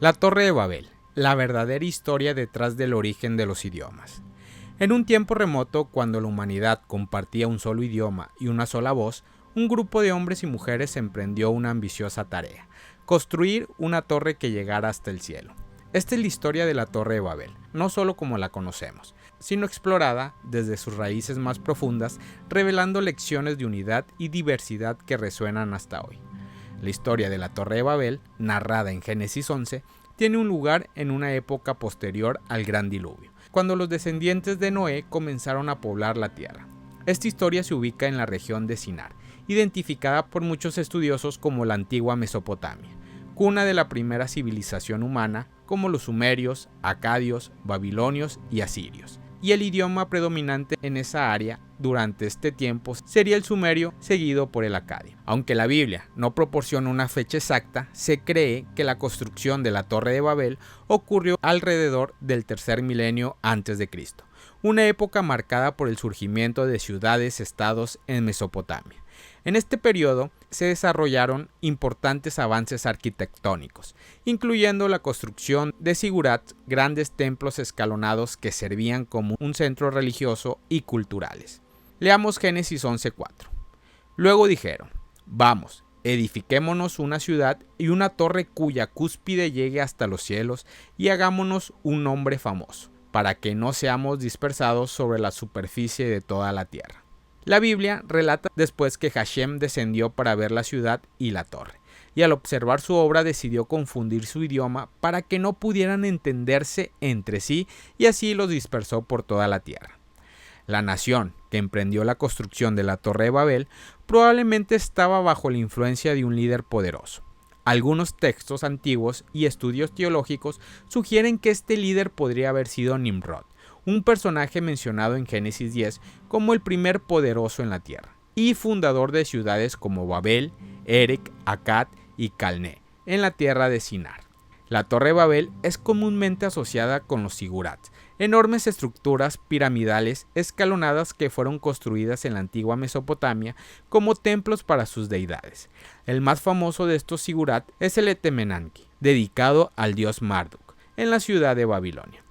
La Torre de Babel, la verdadera historia detrás del origen de los idiomas. En un tiempo remoto, cuando la humanidad compartía un solo idioma y una sola voz, un grupo de hombres y mujeres emprendió una ambiciosa tarea: construir una torre que llegara hasta el cielo. Esta es la historia de la Torre de Babel, no solo como la conocemos, sino explorada desde sus raíces más profundas, revelando lecciones de unidad y diversidad que resuenan hasta hoy. La historia de la Torre de Babel, narrada en Génesis 11, tiene un lugar en una época posterior al Gran Diluvio, cuando los descendientes de Noé comenzaron a poblar la tierra. Esta historia se ubica en la región de Sinar, identificada por muchos estudiosos como la antigua Mesopotamia, cuna de la primera civilización humana, como los sumerios, acadios, babilonios y asirios. Y el idioma predominante en esa área durante este tiempo sería el sumerio, seguido por el acadio. Aunque la Biblia no proporciona una fecha exacta, se cree que la construcción de la Torre de Babel ocurrió alrededor del tercer milenio antes de Cristo, una época marcada por el surgimiento de ciudades-estados en Mesopotamia. En este periodo se desarrollaron importantes avances arquitectónicos, incluyendo la construcción de zigurats, grandes templos escalonados que servían como un centro religioso y culturales. Leamos Génesis 11:4. Luego dijeron: vamos, edifiquémonos una ciudad y una torre cuya cúspide llegue hasta los cielos, y hagámonos un nombre famoso, para que no seamos dispersados sobre la superficie de toda la tierra. La Biblia relata después que Hashem descendió para ver la ciudad y la torre, y al observar su obra decidió confundir su idioma para que no pudieran entenderse entre sí, y así los dispersó por toda la tierra. La nación que emprendió la construcción de la Torre de Babel probablemente estaba bajo la influencia de un líder poderoso. Algunos textos antiguos y estudios teológicos sugieren que este líder podría haber sido Nimrod, un personaje mencionado en Génesis 10 como el primer poderoso en la tierra, y fundador de ciudades como Babel, Erech, Akkad y Calné, en la tierra de Sinar. La Torre de Babel es comúnmente asociada con los zigurats, enormes estructuras piramidales escalonadas que fueron construidas en la antigua Mesopotamia como templos para sus deidades. El más famoso de estos zigurats es el Etemenanki, dedicado al dios Marduk, en la ciudad de Babilonia,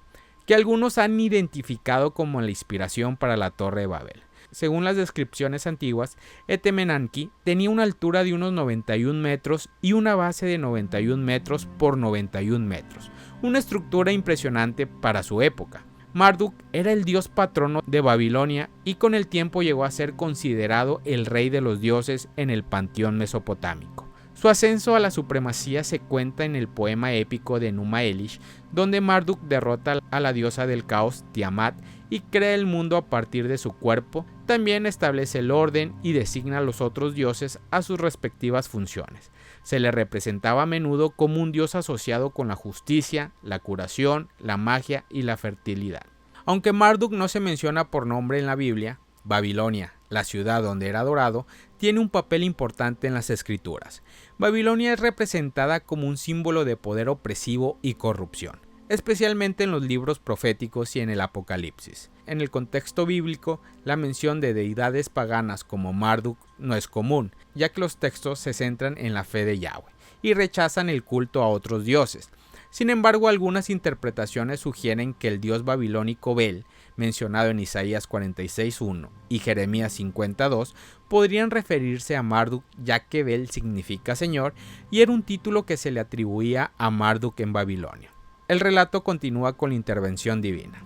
que algunos han identificado como la inspiración para la Torre de Babel. Según las descripciones antiguas, Etemenanki tenía una altura de unos 91 metros y una base de 91 metros por 91 metros, una estructura impresionante para su época. Marduk era el dios patrono de Babilonia y con el tiempo llegó a ser considerado el rey de los dioses en el panteón mesopotámico. Su ascenso a la supremacía se cuenta en el poema épico de Numa Elish, donde Marduk derrota a la diosa del caos, Tiamat, y crea el mundo a partir de su cuerpo. También establece el orden y designa a los otros dioses a sus respectivas funciones. Se le representaba a menudo como un dios asociado con la justicia, la curación, la magia y la fertilidad. Aunque Marduk no se menciona por nombre en la Biblia, Babilonia, la ciudad donde era adorado, tiene un papel importante en las escrituras. Babilonia es representada como un símbolo de poder opresivo y corrupción, especialmente en los libros proféticos y en el Apocalipsis. En el contexto bíblico, la mención de deidades paganas como Marduk no es común, ya que los textos se centran en la fe de Yahweh y rechazan el culto a otros dioses. Sin embargo, algunas interpretaciones sugieren que el dios babilónico Bel, mencionado en Isaías 46:1 y Jeremías 52, podrían referirse a Marduk, ya que Bel significa Señor y era un título que se le atribuía a Marduk en Babilonia. El relato continúa con la intervención divina.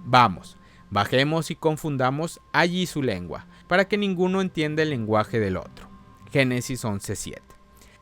Vamos, bajemos y confundamos allí su lengua, para que ninguno entienda el lenguaje del otro. Génesis 11:7.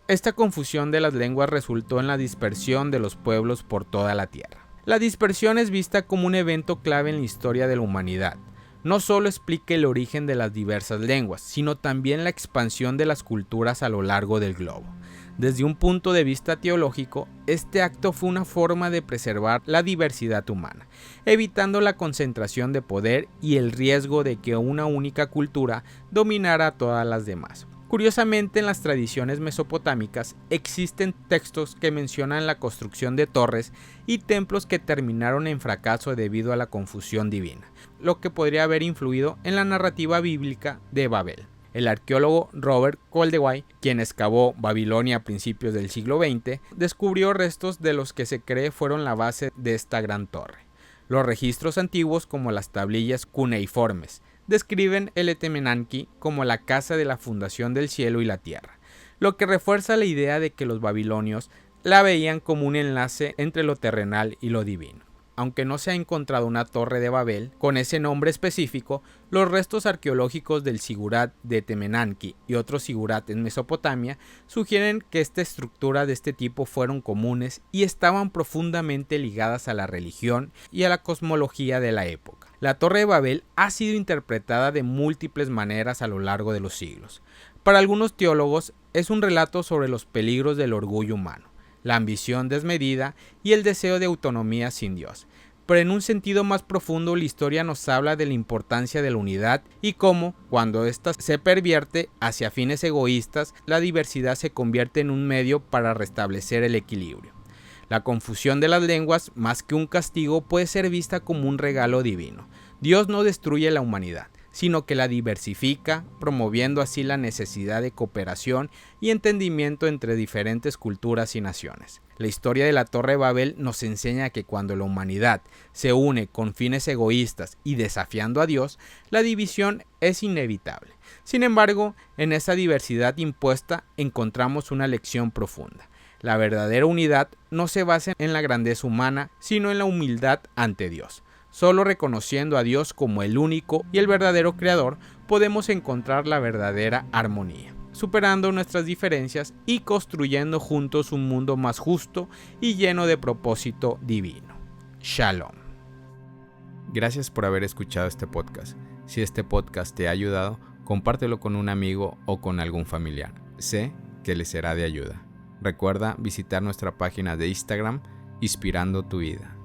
Esta confusión de las lenguas resultó en la dispersión de los pueblos por toda la tierra. La dispersión es vista como un evento clave en la historia de la humanidad. No solo explica el origen de las diversas lenguas, sino también la expansión de las culturas a lo largo del globo. Desde un punto de vista teológico, este acto fue una forma de preservar la diversidad humana, evitando la concentración de poder y el riesgo de que una única cultura dominara a todas las demás. Curiosamente, en las tradiciones mesopotámicas existen textos que mencionan la construcción de torres y templos que terminaron en fracaso debido a la confusión divina, lo que podría haber influido en la narrativa bíblica de Babel. El arqueólogo Robert Koldewey, quien excavó Babilonia a principios del siglo XX, descubrió restos de los que se cree fueron la base de esta gran torre. Los registros antiguos, como las tablillas cuneiformes, describen el Etemenanki como la casa de la fundación del cielo y la tierra, lo que refuerza la idea de que los babilonios la veían como un enlace entre lo terrenal y lo divino. Aunque no se ha encontrado una torre de Babel con ese nombre específico, los restos arqueológicos del Sigurat de Temenanki y otros Sigurat en Mesopotamia sugieren que esta estructura de este tipo fueron comunes y estaban profundamente ligadas a la religión y a la cosmología de la época. La Torre de Babel ha sido interpretada de múltiples maneras a lo largo de los siglos. Para algunos teólogos es un relato sobre los peligros del orgullo humano, la ambición desmedida y el deseo de autonomía sin Dios. Pero en un sentido más profundo, la historia nos habla de la importancia de la unidad y cómo, cuando ésta se pervierte hacia fines egoístas, la diversidad se convierte en un medio para restablecer el equilibrio. La confusión de las lenguas, más que un castigo, puede ser vista como un regalo divino. Dios no destruye la humanidad, sino que la diversifica, promoviendo así la necesidad de cooperación y entendimiento entre diferentes culturas y naciones. La historia de la Torre de Babel nos enseña que cuando la humanidad se une con fines egoístas y desafiando a Dios, la división es inevitable. Sin embargo, en esa diversidad impuesta encontramos una lección profunda. La verdadera unidad no se basa en la grandeza humana, sino en la humildad ante Dios. Solo reconociendo a Dios como el único y el verdadero creador, podemos encontrar la verdadera armonía, superando nuestras diferencias y construyendo juntos un mundo más justo y lleno de propósito divino. Shalom. Gracias por haber escuchado este podcast. Si este podcast te ha ayudado, compártelo con un amigo o con algún familiar. Sé que le será de ayuda. Recuerda visitar nuestra página de Instagram, Inspirando tu Vida.